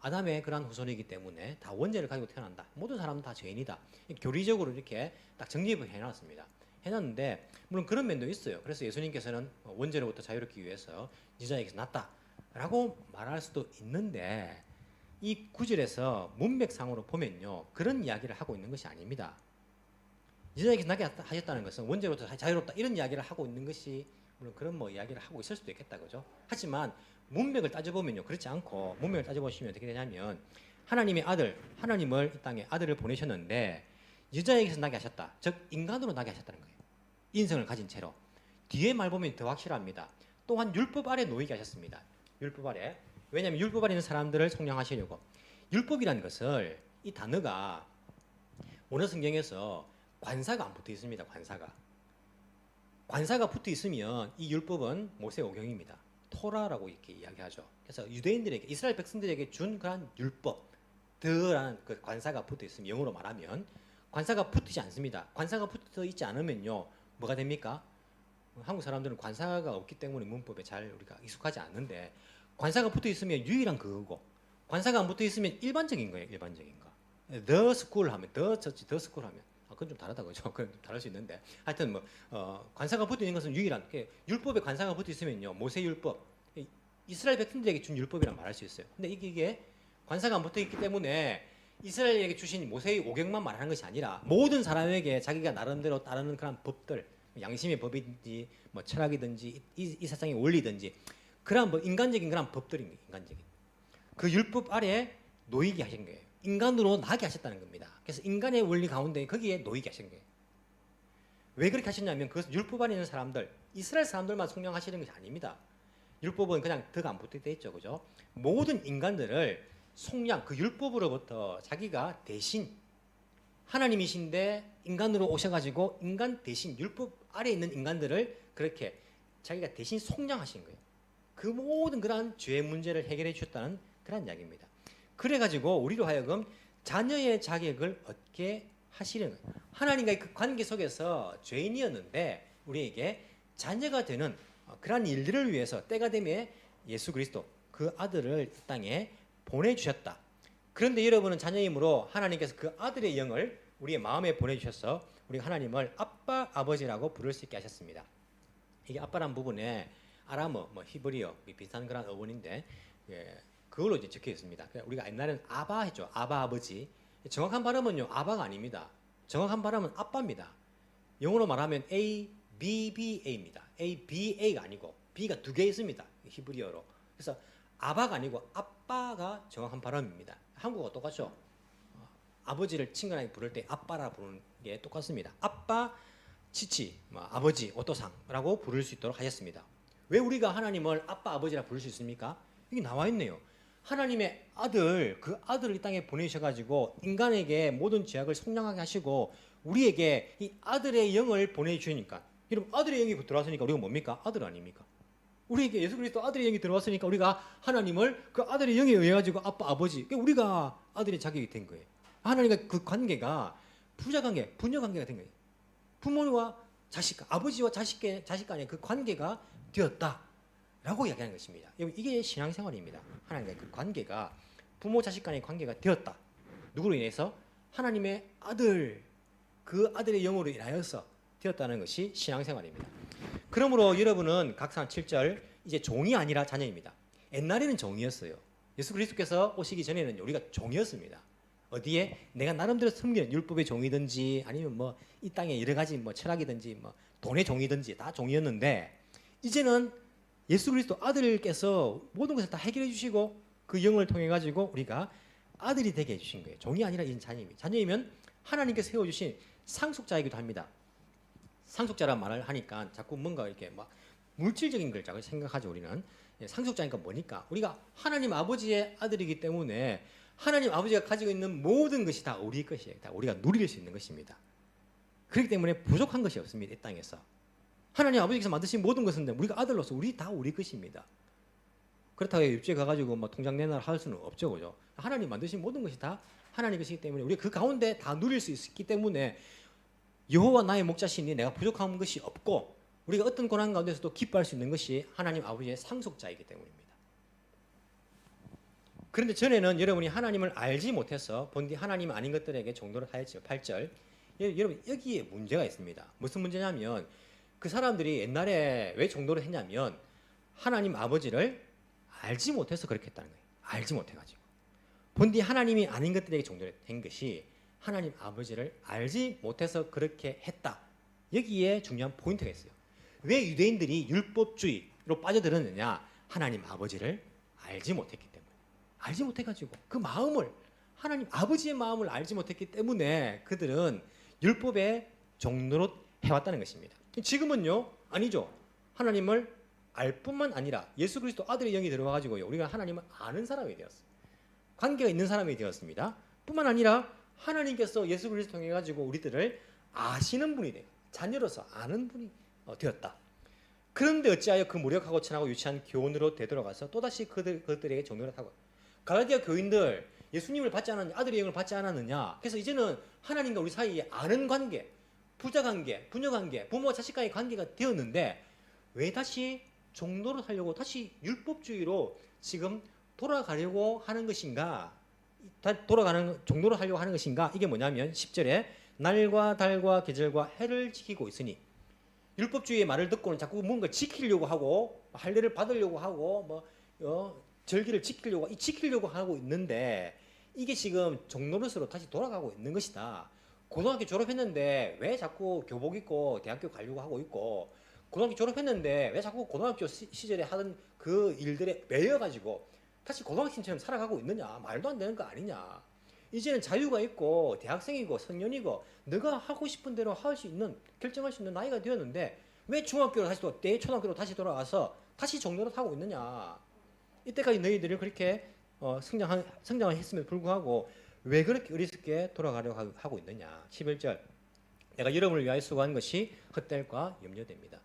아담의 그러한 후손이기 때문에 다 원죄를 가지고 태어난다. 모든 사람은 다 죄인이다. 교리적으로 이렇게 딱 정립을 해놨습니다. 해놨는데 물론 그런 면도 있어요. 그래서 예수님께서는 원죄로부터 자유롭기 위해서 여자에게서 났다라고 말할 수도 있는데 이 구절에서 문맥상으로 보면요 그런 이야기를 하고 있는 것이 아닙니다. 여자에게서 나게 하셨다는 것은 원죄로부터 자유롭다 이런 이야기를 하고 있는 것이 물론 그런 뭐 이야기를 하고 있을 수도 있겠다 그죠? 하지만 문맥을 따져보면요 그렇지 않고 문맥을 따져보시면 어떻게 되냐면 하나님의 아들 하나님을 이 땅에 아들을 보내셨는데 여자에게서 나게 하셨다. 즉 인간으로 나게 하셨다는 거예요. 인성을 가진 채로. 뒤에 말 보면 더 확실합니다. 또한 율법 아래 놓이게 하셨습니다. 율법 아래. 왜냐하면 율법 아래 있는 사람들을 속량하시려고. 율법이라는 것을 이 단어가 원어 성경에서 관사가 안 붙어 있습니다. 관사가 붙어 있으면 이 율법은 모세오경입니다. 토라라고 이렇게 이야기하죠. 그래서 유대인들에게 이스라엘 백성들에게 준 그런 율법들라는 그 관사가 붙어 있으면 영어로 말하면 관사가 붙지 않습니다. 관사가 붙어 있지 않으면요 뭐가 됩니까? 한국 사람들은 관사가 없기 때문에 문법에 잘 우리가 익숙하지 않는데 관사가 붙어 있으면 유일한 그거고 관사가 안 붙어 있으면 일반적인 거예요. 일반적인 거. The school 하면 the church, the school 하면 그건 좀 다르다 그죠? 그건 좀 다를 수 있는데 하여튼 뭐 관사가 붙어 있는 것은 유일한 율법에 관사가 붙어 있으면요 모세 율법 이스라엘 백성들에게 준 율법이란 말할 수 있어요. 근데 이게 관사가 안 붙어 있기 때문에 이스라엘에게 주신 모세의 오경만 말하는 것이 아니라 모든 사람에게 자기가 나름대로 따르는 그런 법들 양심의 법이든지 뭐 철학이든지 이 세상의 원리든지 그런 뭐 인간적인 그런 법들입니다. 인간적인 그 율법 아래 놓이게 하신 거예요. 인간으로 나게 하셨다는 겁니다. 그래서 인간의 원리 가운데 거기에 놓이게 하신 거예요. 왜 그렇게 하셨냐면 그 율법 안에 있는 사람들 이스라엘 사람들만 속량하시는 것이 아닙니다. 율법은 그냥 덕 안 붙어 있죠, 그죠? 모든 인간들을 속량 그 율법으로부터 자기가 대신 하나님이신데 인간으로 오셔가지고 인간 대신 율법 아래 있는 인간들을 그렇게 자기가 대신 속량하신 거예요. 그 모든 그러한 죄의 문제를 해결해 주셨다는 그런 이야기입니다. 그래가지고 우리로 하여금 자녀의 자격을 얻게 하시는 거예요. 하나님과의 그 관계 속에서 죄인이었는데 우리에게 자녀가 되는 그러한 일들을 위해서 때가 되면 예수 그리스도 그 아들을 이 땅에 보내주셨다. 그런데 여러분은 자녀이므로 하나님께서 그 아들의 영을 우리의 마음에 보내주셔서 우리 하나님을 아빠 아버지라고 부를 수 있게 하셨습니다. 이게 아빠란 부분에 아람어, 히브리어 비슷한 그런 어원인데 그걸로 이제 적혀 있습니다. 우리가 옛날에는 아바 했죠. 아바 아버지. 정확한 발음은요 아바가 아닙니다. 정확한 발음은 아빠입니다. 영어로 말하면 ABBA입니다. ABA가 아니고 B가 두 개 있습니다. 히브리어로. 그래서 아바가 아니고 아빠가 정확한 발음입니다. 한국어 똑같죠? 아버지를 친근하게 부를 때 아빠라 부르는 게 똑같습니다. 아빠, 치치, 아버지, 오토상라고 부를 수 있도록 하셨습니다. 왜 우리가 하나님을 아빠, 아버지라 부를 수 있습니까? 여기 나와 있네요. 하나님의 아들, 그 아들을 이 땅에 보내주셔가지고 인간에게 모든 죄악을 속량하게 하시고 우리에게 이 아들의 영을 보내주시니까, 여러분 아들의 영이 들어왔으니까 우리가 뭡니까? 아들 아닙니까? 우리에게 예수 그리스도 아들의 영이 들어왔으니까 우리가 하나님을 그 아들의 영에 의해 가지고 아빠, 아버지, 그러니까 우리가 아들의 자격이 된 거예요. 하나님과 그 관계가 부자 관계, 부녀 관계가 된 거예요. 부모와 자식, 아버지와 자식 간의 그 관계가 되었다라고 이야기하는 것입니다. 이게 신앙생활입니다. 하나님과의 그 관계가 부모 자식 간의 관계가 되었다. 누구로 인해서? 하나님의 아들, 그 아들의 영으로 인하여서 되었다는 것이 신앙생활입니다. 그러므로 여러분은 각상 7절 이제 종이 아니라 자녀입니다. 옛날에는 종이었어요. 예수 그리스도께서 오시기 전에는 우리가 종이었습니다. 어디에? 내가 나름대로 섬기는 율법의 종이든지 아니면 뭐 이 땅에 여러 가지 뭐 철학이든지 뭐 돈의 종이든지 다 종이었는데, 이제는 예수 그리스도 아들께서 모든 것을 다 해결해 주시고 그 영을 통해 가지고 우리가 아들이 되게 해 주신 거예요. 종이 아니라 이제 자녀입니다. 자녀이면 하나님께서 세워 주신 상속자이기도 합니다. 상속자란 말을 하니까 자꾸 뭔가 이렇게 막 물질적인 걸 자꾸 생각하죠. 우리는 상속자니까 뭐니까? 우리가 하나님 아버지의 아들이기 때문에 하나님 아버지가 가지고 있는 모든 것이 다 우리 것이에요. 다 우리가 누릴 수 있는 것입니다. 그렇기 때문에 부족한 것이 없습니다. 이 땅에서 하나님 아버지께서 만드신 모든 것은 우리가 아들로서 우리 다 우리 것입니다. 그렇다고 입주에 가가지고 뭐 통장 내놔라 할 수는 없죠, 그죠? 하나님 만드신 모든 것이 다 하나님 것이기 때문에 우리 그 가운데 다 누릴 수 있기 때문에 여호와 나의 목자시니 내가 부족한 것이 없고 우리가 어떤 고난 가운데서도 기뻐할 수 있는 것이 하나님 아버지의 상속자이기 때문입니다. 그런데 전에는 여러분이 하나님을 알지 못해서 본디 하나님 아닌 것들에게 종노릇 하였지요. 8절. 여러분 여기에 문제가 있습니다. 무슨 문제냐면 그 사람들이 옛날에 왜 종노릇 했냐면 하나님 아버지를 알지 못해서 그렇게 했다는 거예요. 알지 못해가지고. 본디 하나님이 아닌 것들에게 종노릇한 것이 하나님 아버지를 알지 못해서 그렇게 했다. 여기에 중요한 포인트가 있어요. 왜 유대인들이 율법주의로 빠져들었느냐? 하나님 아버지를 알지 못했기 때문에. 알지 못해가지고 그 마음을, 하나님 아버지의 마음을 알지 못했기 때문에 그들은 율법에 종노릇 해왔다는 것입니다. 지금은요, 아니죠. 하나님을 알 뿐만 아니라 예수 그리스도 아들의 영이 들어와가지고요, 우리가 하나님을 아는 사람이 되었어요. 관계가 있는 사람이 되었습니다. 뿐만 아니라 하나님께서 예수 그리스도 통해 가지고 우리들을 아시는 분이 돼요. 자녀로서 아는 분이 되었다. 그런데 어찌하여 그 무력하고 천하고 유치한 교훈으로 되돌아가서 또다시 그들에게 종노릇하고, 갈라디아 교인들 예수님을 받지 않았느냐, 아들의 영을 받지 않았느냐. 그래서 이제는 하나님과 우리 사이에 아는 관계, 부자 관계, 부녀 관계, 부모와 자식 간의 관계가 되었는데 왜 다시 종노릇 하려고 다시 율법주의로 지금 돌아가려고 하는 것인가? 종노릇 하려고 하는 것인가? 이게 뭐냐면 10절에 날과 달과 계절과 해를 지키고 있으니, 율법주의의 말을 듣고는 자꾸 뭔가 지키려고 하고 할례를 받으려고 하고 절기를 지키려고 하고 있는데 이게 지금 종노릇으로 다시 돌아가고 있는 것이다. 고등학교 졸업했는데 왜 자꾸 교복 입고 대학교 가려고 하고 있고, 고등학교 졸업했는데 왜 자꾸 고등학교 시절에 하던 그 일들에 매여가지고 다시 고등학생처럼 살아가고 있느냐. 말도 안 되는 거 아니냐. 이제는 자유가 있고 대학생이고 성년이고 너가 하고 싶은 대로 할 수 있는, 결정할 수 있는 나이가 되었는데 왜 중학교로 다시 초등학교로 다시 돌아와서 다시 종노릇 하고 있느냐. 이때까지 너희들이 그렇게 성장을 했음에도 불구하고 왜 그렇게 어리석게 돌아가려고 하고 있느냐. 11절. 내가 여러분을 위하여 수고한 것이 헛될과 염려됩니다.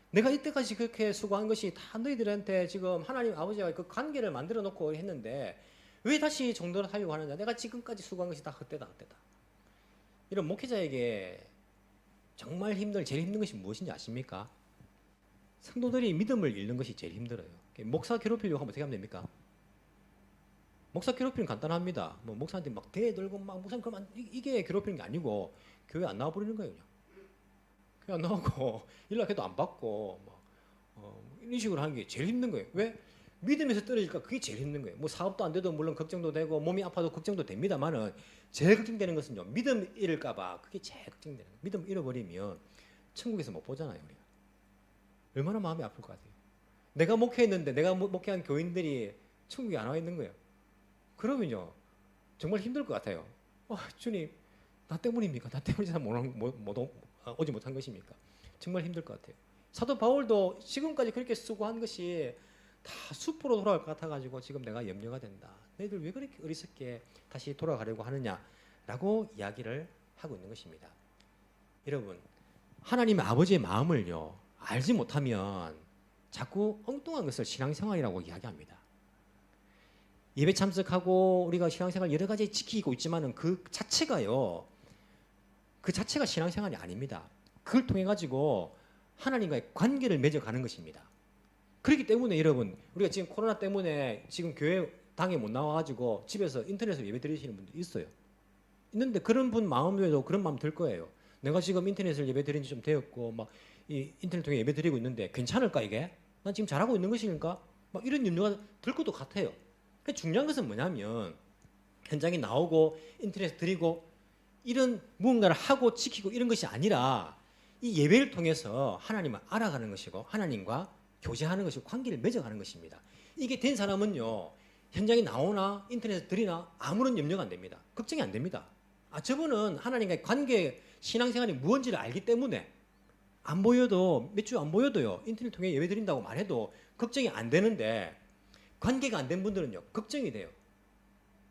내가 이때까지 그렇게 수고한 것이 다 너희들한테 지금 하나님 아버지와 그 관계를 만들어 놓고 했는데 왜 다시 종노릇 하려고 하느냐. 내가 지금까지 수고한 것이 다 헛되다. 이런 목회자에게 정말 제일 힘든 것이 무엇인지 아십니까? 성도들이 믿음을 잃는 것이 제일 힘들어요. 목사 괴롭히려고 하면 어떻게 하면 됩니까? 목사 괴롭히는 간단합니다. 뭐 목사한테 막 대들고 막 목사님 그러면 이게 괴롭히는 게 아니고 교회 안 나와 버리는 거예요. 그냥. 교회 안 나오고 연락해도 안 받고 이런 식으로 하는 게 제일 힘든 거예요. 왜? 믿음에서 떨어질까? 그게 제일 힘든 거예요. 뭐 사업도 안 돼도 물론 걱정도 되고 몸이 아파도 걱정도 됩니다만은 제일 걱정되는 것은요, 믿음 잃을까봐. 그게 제일 걱정되는 거예요. 믿음 잃어버리면 천국에서 못 보잖아요. 우리가 얼마나 마음이 아플 것 같아요. 내가 목회했는데 내가 목회한 교인들이 천국에 안 와 있는 거예요. 그러면요 정말 힘들 것 같아요. 주님 나 때문입니까? 나 때문에 오지 못한 것입니까? 정말 힘들 것 같아요. 사도 바울도 지금까지 그렇게 수고한 것이 다 수포로 돌아갈 것 같아가지고 지금 내가 염려가 된다. 너희들 왜 그렇게 어리석게 다시 돌아가려고 하느냐라고 이야기를 하고 있는 것입니다. 여러분 하나님의 아버지의 마음을요 알지 못하면 자꾸 엉뚱한 것을 신앙생활이라고 이야기합니다. 예배 참석하고 우리가 신앙생활 여러 가지 지키고 있지만은 그 자체가요 그 자체가 신앙생활이 아닙니다. 그걸 통해 가지고 하나님과의 관계를 맺어가는 것입니다. 그렇기 때문에 여러분 우리가 지금 코로나 때문에 지금 교회 당에 못 나와가지고 집에서 인터넷으로 예배 드리시는 분도 있어요. 있는데 그런 분 마음에도 그런 마음 들 거예요. 내가 지금 인터넷을 예배 드린 지 좀 되었고 막 이 인터넷 통해 예배 드리고 있는데 괜찮을까 이게? 난 지금 잘하고 있는 것일까? 막 이런 염려가 들 것도 같아요. 중요한 것은 뭐냐면 현장에 나오고 인터넷 드리고 이런 무언가를 하고 지키고 이런 것이 아니라 이 예배를 통해서 하나님을 알아가는 것이고 하나님과 교제하는 것이고 관계를 맺어가는 것입니다. 이게 된 사람은요 현장에 나오나 인터넷에 드리나 아무런 염려가 안 됩니다. 걱정이 안 됩니다. 저분은 하나님과의 관계 신앙생활이 무엇인지를 알기 때문에 안 보여도 몇 주 안 보여도요 인터넷 통해 예배 드린다고 말해도 걱정이 안 되는데 관계가 안 된 분들은요 걱정이 돼요.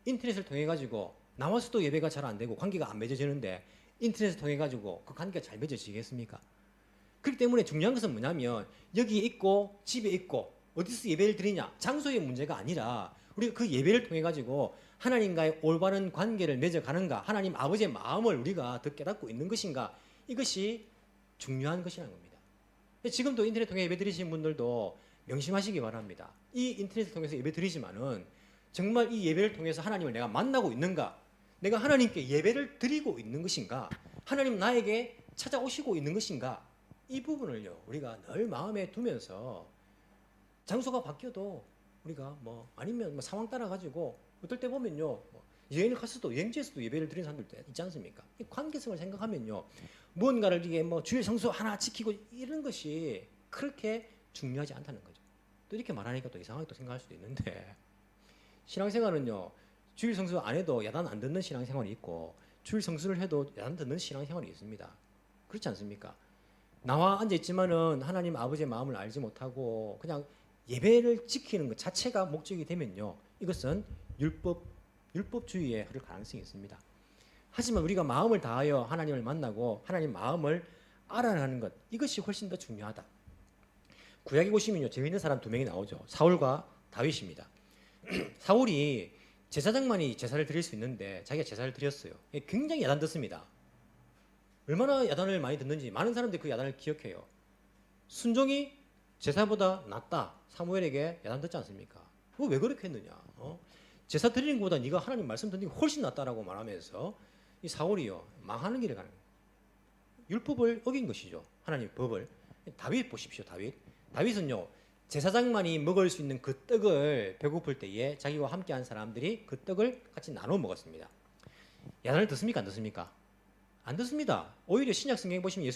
인터넷을 통해 가지고 나와서도 예배가 잘 안 되고 관계가 안 맺어지는데 인터넷을 통해 가지고 그 관계가 잘 맺어지겠습니까? 그렇기 때문에 중요한 것은 뭐냐면 여기 있고 집에 있고 어디서 예배를 드리냐 장소의 문제가 아니라 우리가 그 예배를 통해 가지고 하나님과의 올바른 관계를 맺어가는가 하나님 아버지의 마음을 우리가 더 깨닫고 있는 것인가 이것이 중요한 것이라는 겁니다. 지금도 인터넷 통해 예배 드리시는 분들도 명심하시기 바랍니다. 이 인터넷을 통해서 예배 드리지만은 정말 이 예배를 통해서 하나님을 내가 만나고 있는가? 내가 하나님께 예배를 드리고 있는 것인가? 하나님 나에게 찾아오시고 있는 것인가? 이 부분을요 우리가 늘 마음에 두면서 장소가 바뀌어도 우리가 아니면 상황 따라 가지고 어떨 때 보면요 여행을 갔어도 여행지에서도 예배를 드리는 사람들 있지 않습니까? 이 관계성을 생각하면요 무언가를 이게 주일 성수 하나 지키고 이런 것이 그렇게 중요하지 않다는 거죠. 또 이렇게 말하니까 또 이상하게 또 생각할 수도 있는데 신앙생활은요 주일 성수 안 해도 야단 안 듣는 신앙생활이 있고 주일 성수를 해도 야단 듣는 신앙생활이 있습니다. 그렇지 않습니까? 나와 앉아 있지만은 하나님 아버지의 마음을 알지 못하고 그냥 예배를 지키는 것 자체가 목적이 되면요 이것은 율법주의에 흐를 가능성이 있습니다. 하지만 우리가 마음을 다하여 하나님을 만나고 하나님 마음을 알아가는 것 이것이 훨씬 더 중요하다. 구약에 보시면요 재미있는 사람 두 명이 나오죠. 사울과 다윗입니다. 사울이 제사장만이 제사를 드릴 수 있는데 자기가 제사를 드렸어요. 굉장히 야단 듣습니다. 얼마나 야단을 많이 듣는지 많은 사람들이 그 야단을 기억해요. 순종이 제사보다 낫다. 사무엘에게 야단 듣지 않습니까? 그거 왜 그렇게 했느냐? 제사 드리는 것보다 네가 하나님 말씀 듣는 게 훨씬 낫다라고 말하면서 이 사울이요 망하는 길에 가는 거예요. 율법을 어긴 것이죠. 하나님 법을. 다윗 보십시오. 다윗은요 제사장만이 먹을 수 있는 그 떡을 배고플 때에 자기와 함께한 사람들이 그 떡을 같이 나눠 먹었습니다. 야단을 듣습니까? 안 듣습니까? 안 듣습니다. 오히려 신약 성경에 보시면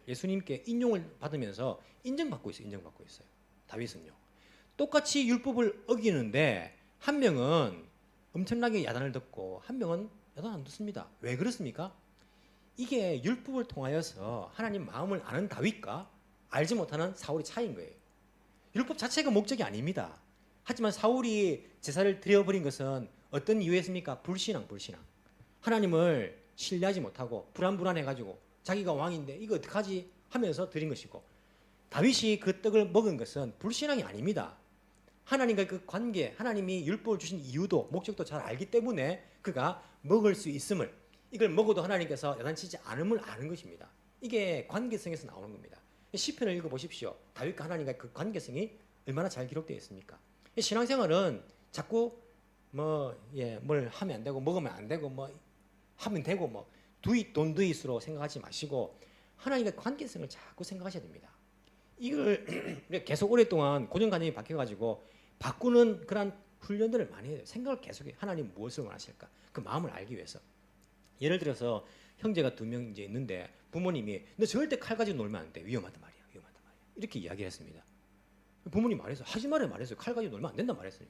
예수님께 인용을 받으면서 인정받고 있어요. 다윗은요. 똑같이 율법을 어기는데 한 명은 엄청나게 야단을 듣고 한 명은 야단 안 듣습니다. 왜 그렇습니까? 이게 율법을 통하여서 하나님 마음을 아는 다윗과 알지 못하는 사울의 차이인 거예요. 율법 자체가 목적이 아닙니다. 하지만 사울이 제사를 드려버린 것은 어떤 이유였습니까? 불신앙. 하나님을 신뢰하지 못하고 불안해가지고 자기가 왕인데 이거 어떡하지 하면서 드린 것이고 다윗이 그 떡을 먹은 것은 불신앙이 아닙니다. 하나님과의 그 관계, 하나님이 율법을 주신 이유도 목적도 잘 알기 때문에 그가 먹을 수 있음을 이걸 먹어도 하나님께서 야단치지 않음을 아는 것입니다. 이게 관계성에서 나오는 겁니다. 시편을 읽어보십시오. 다윗과 하나님과의 그 관계성이 얼마나 잘 기록되어 있습니까? 신앙생활은 자꾸 뭘 하면 안 되고 먹으면 안 되고 하면 되고 돈두잇으로 생각하지 마시고 하나님과의 관계성을 자꾸 생각하셔야 됩니다. 이걸 계속 오랫동안 고정관념이 박혀가지고 바꾸는 그런 훈련들을 많이 해요. 생각을 계속해요. 하나님 무엇을 원하실까? 그 마음을 알기 위해서. 예를 들어서 형제가 두 명 이제 있는데 부모님이 너 절대 칼 가지고 놀면 안 돼. 위험하단 말이야. 이렇게 이야기를 했습니다. 부모님 말했어요. 하지 말아요 말했어요. 칼 가지고 놀면 안 된다 말했어요.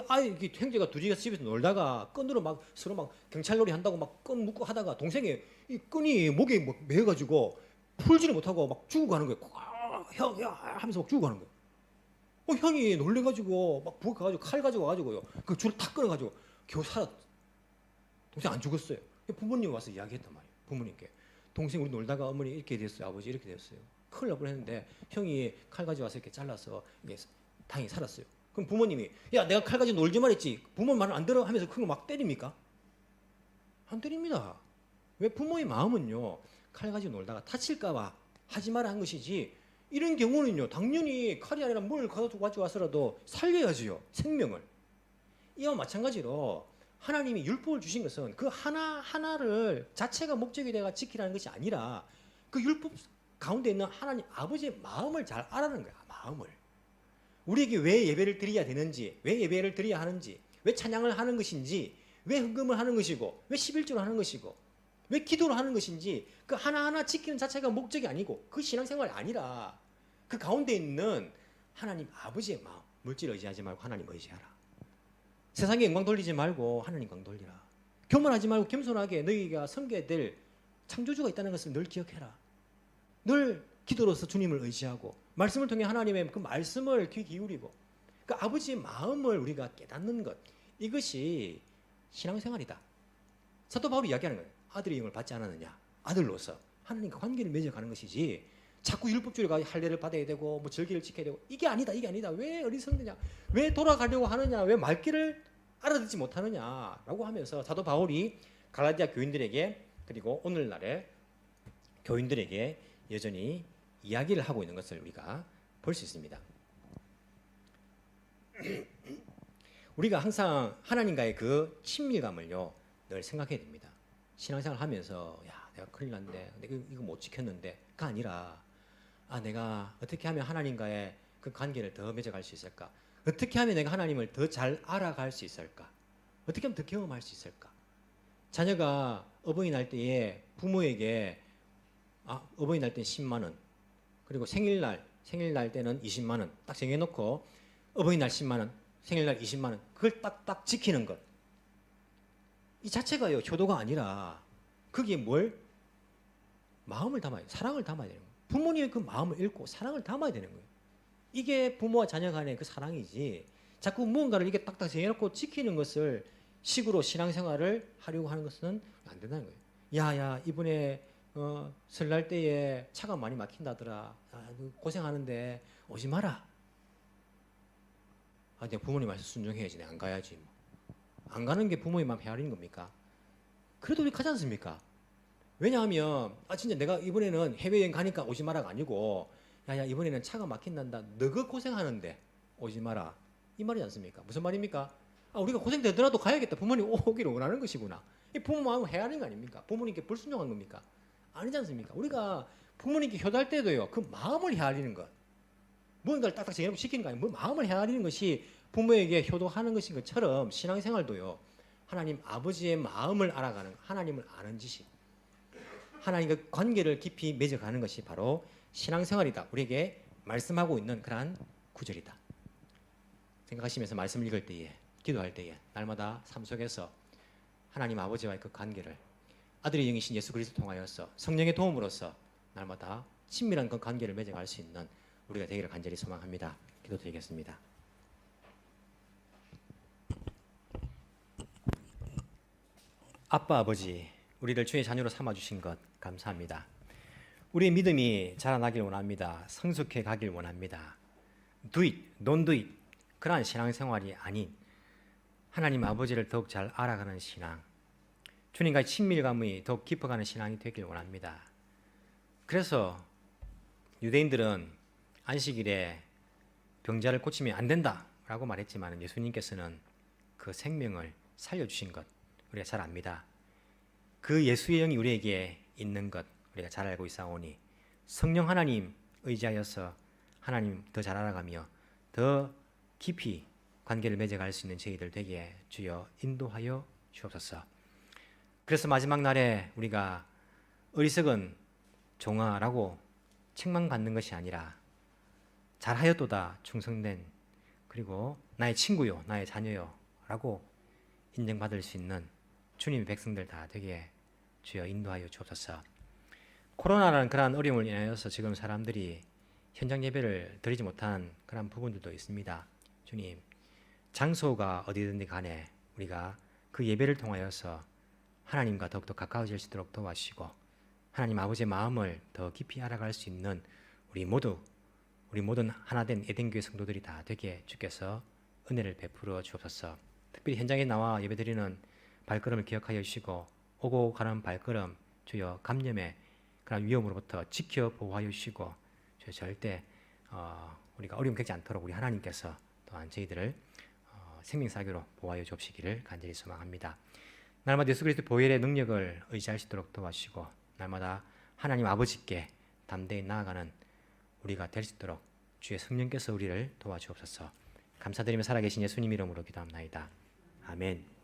아이 형제가 둘이가 집에서 놀다가 끈으로 막 서로 막 경찰놀이 한다고 막 끈 묶고 하다가 동생이 이 끈이 목에 뭐 매가지고 풀지를 못하고 막 죽고 가는 거예요. 형, 야 하면서 막 죽고 가는 거예요. 형이 놀래가지고 막 부엌 가가지고 칼 가지고 와가지고요. 그 줄을 탁 끊어가지고 겨우 살았. 동생 안 죽었어요. 부모님 와서 이야기했단 말이에요. 부모님께 동생 우리 놀다가 어머니 이렇게 됐어요. 아버지 이렇게 됐어요. 큰일 날 뻔했는데 형이 칼 가지고 와서 이렇게 잘라서 이게 다행히 살았어요. 그럼 부모님이 야 내가 칼 가지고 놀지 말했지 부모 말을 안 들어 하면서 그걸 막 때립니까? 안 때립니다. 왜 부모의 마음은요 칼 가지고 놀다가 다칠까봐 하지 마라 한 것이지 이런 경우는요 당연히 칼이 아니라 뭘 가지고 와서라도 살려야지요 생명을. 이와 마찬가지로 하나님이 율법을 주신 것은 그 하나하나를 자체가 목적이 되어 지키라는 것이 아니라 그 율법 가운데 있는 하나님 아버지의 마음을 잘 알아는 거야. 마음을. 우리에게 왜 예배를 드려야 되는지, 왜 예배를 드려야 하는지, 왜 찬양을 하는 것인지, 왜 헌금을 하는 것이고, 왜 11조를 하는 것이고, 왜 기도를 하는 것인지 그 하나하나 지키는 자체가 목적이 아니고 그 신앙생활이 아니라 그 가운데 있는 하나님 아버지의 마음, 물질 의지하지 말고 하나님 의지하라. 세상에 영광 돌리지 말고 하나님 영광 돌리라. 교만하지 말고 겸손하게 너희가 섬겨야 될 창조주가 있다는 것을 늘 기억해라. 늘 기도로서 주님을 의지하고 말씀을 통해 하나님의 그 말씀을 귀 기울이고 그 아버지의 마음을 우리가 깨닫는 것 이것이 신앙생활이다. 사도 바울이 이야기하는 거예요. 아들의 영을 받지 않았느냐. 아들로서 하나님과 관계를 맺어가는 것이지 자꾸 율법주의가 할례를 받아야 되고 뭐 절기를 지켜야 되고 이게 아니다. 왜 어리석느냐. 왜 돌아가려고 하느냐. 왜 말귀를 알아듣지 못하느냐라고 하면서 사도 바울이 갈라디아 교인들에게 그리고 오늘날의 교인들에게 여전히 이야기를 하고 있는 것을 우리가 볼 수 있습니다. 우리가 항상 하나님과의 그 친밀감을요 늘 생각해야 됩니다. 신앙생활 하면서 야 내가 큰일 났네. 내가 이거 못 지켰는데가 아니라 내가 어떻게 하면 하나님과의 그 관계를 더 맺어갈 수 있을까? 어떻게 하면 내가 하나님을 더 잘 알아갈 수 있을까? 어떻게 하면 더 경험할 수 있을까? 자녀가 어버이날 때에 부모에게 어버이날 때는 10만 원 그리고 생일날 때는 20만 원 딱 정해놓고 어버이날 10만 원 생일날 20만 원 그걸 딱딱 지키는 것 이 자체가요 효도가 아니라 거기에 뭘 마음을 담아야 돼요. 사랑을 담아야 되는 거예요. 부모님의 그 마음을 읽고 사랑을 담아야 되는 거예요. 이게 부모와 자녀 간의 그 사랑이지 자꾸 무언가를 이게 딱딱 정해놓고 지키는 것을 식으로 신앙생활을 하려고 하는 것은 안 된다는 거예요. 야야 이번에 설날 때에 차가 많이 막힌다더라. 고생하는데 오지 마라. 내가 부모님 말씀 순종해야지. 내가 안 가야지. 뭐. 안 가는 게 부모의 마음 헤아리는 겁니까? 그래도 우리 가지 않습니까? 왜냐하면 진짜 내가 이번에는 해외여행 가니까 오지 마라가 아니고 야야 이번에는 차가 막힌단다. 너가 고생하는데 오지 마라. 이 말이지 않습니까? 무슨 말입니까? 우리가 고생되더라도 가야겠다. 부모님 오기를 원하는 것이구나. 이 부모 마음을 헤아리는 거 아닙니까? 부모님께 불순종한 겁니까? 아니지 않습니까? 우리가 부모님께 효도할 때도요. 그 마음을 헤아리는 것. 무언가를 딱딱 정해놓고 시키는 거 아니에요. 마음을 헤아리는 것이 부모에게 효도하는 것인 것처럼 신앙생활도요. 하나님 아버지의 마음을 알아가는 하나님을 아는 지식. 하나님과 관계를 깊이 맺어가는 것이 바로 신앙생활이다. 우리에게 말씀하고 있는 그러한 구절이다. 생각하시면서 말씀 읽을 때에 기도할 때에 날마다 삶 속에서 하나님 아버지와의 그 관계를 아들의 영이신 예수 그리스도 통하여서 성령의 도움으로써 날마다 친밀한 그 관계를 맺어갈 수 있는 우리가 되기를 간절히 소망합니다. 기도드리겠습니다. 아빠 아버지 우리를 주의 자녀로 삼아주신 것 감사합니다. 우리의 믿음이 자라나길 원합니다. 성숙해 가길 원합니다. Do it, don't do it. 그러한 신앙생활이 아닌 하나님 아버지를 더욱 잘 알아가는 신앙, 주님과의 친밀감이 더욱 깊어가는 신앙이 되길 원합니다. 그래서 유대인들은 안식일에 병자를 고치면 안 된다라고 말했지만 예수님께서는 그 생명을 살려주신 것 우리가 잘 압니다. 그 예수의 영이 우리에게 있는 것 우리가 잘 알고 있사오니 성령 하나님 의지하여서 하나님 더 잘 알아가며 더 깊이 관계를 맺어갈 수 있는 저희들 되게 주여 인도하여 주옵소서. 그래서 마지막 날에 우리가 어리석은 종아라고 책망받는 것이 아니라 잘하였도다 충성된 그리고 나의 친구요 나의 자녀요 라고 인정받을 수 있는 주님의 백성들 다 되게 주여 인도하여 주옵소서. 코로나라는 그러한 어려움을 인하여서 지금 사람들이 현장 예배를 드리지 못한 그런 부분들도 있습니다. 주님, 장소가 어디든지 간에 우리가 그 예배를 통하여서 하나님과 더욱더 가까워질 수 있도록 도와주시고 하나님 아버지의 마음을 더 깊이 알아갈 수 있는 우리 모든 하나된 에덴교회 성도들이 다 되게 주께서 은혜를 베풀어 주옵소서. 특별히 현장에 나와 예배드리는 발걸음을 기억하여 주시고 오고 가는 발걸음 주여 감염의 그런 위험으로부터 지켜 보호하여 주시고 주여 절대 우리가 어려움 겪지 않도록 우리 하나님께서 또한 저희들을 생명사교로 보호하여 주옵시기를 간절히 소망합니다. 날마다 예수 그리스도의 보혈의 능력을 의지할 수 있도록 도와주시고 날마다 하나님 아버지께 담대히 나아가는 우리가 될 수 있도록 주의 성령께서 우리를 도와주옵소서. 감사드리며 살아계신 예수님 이름으로 기도합나이다. 아멘.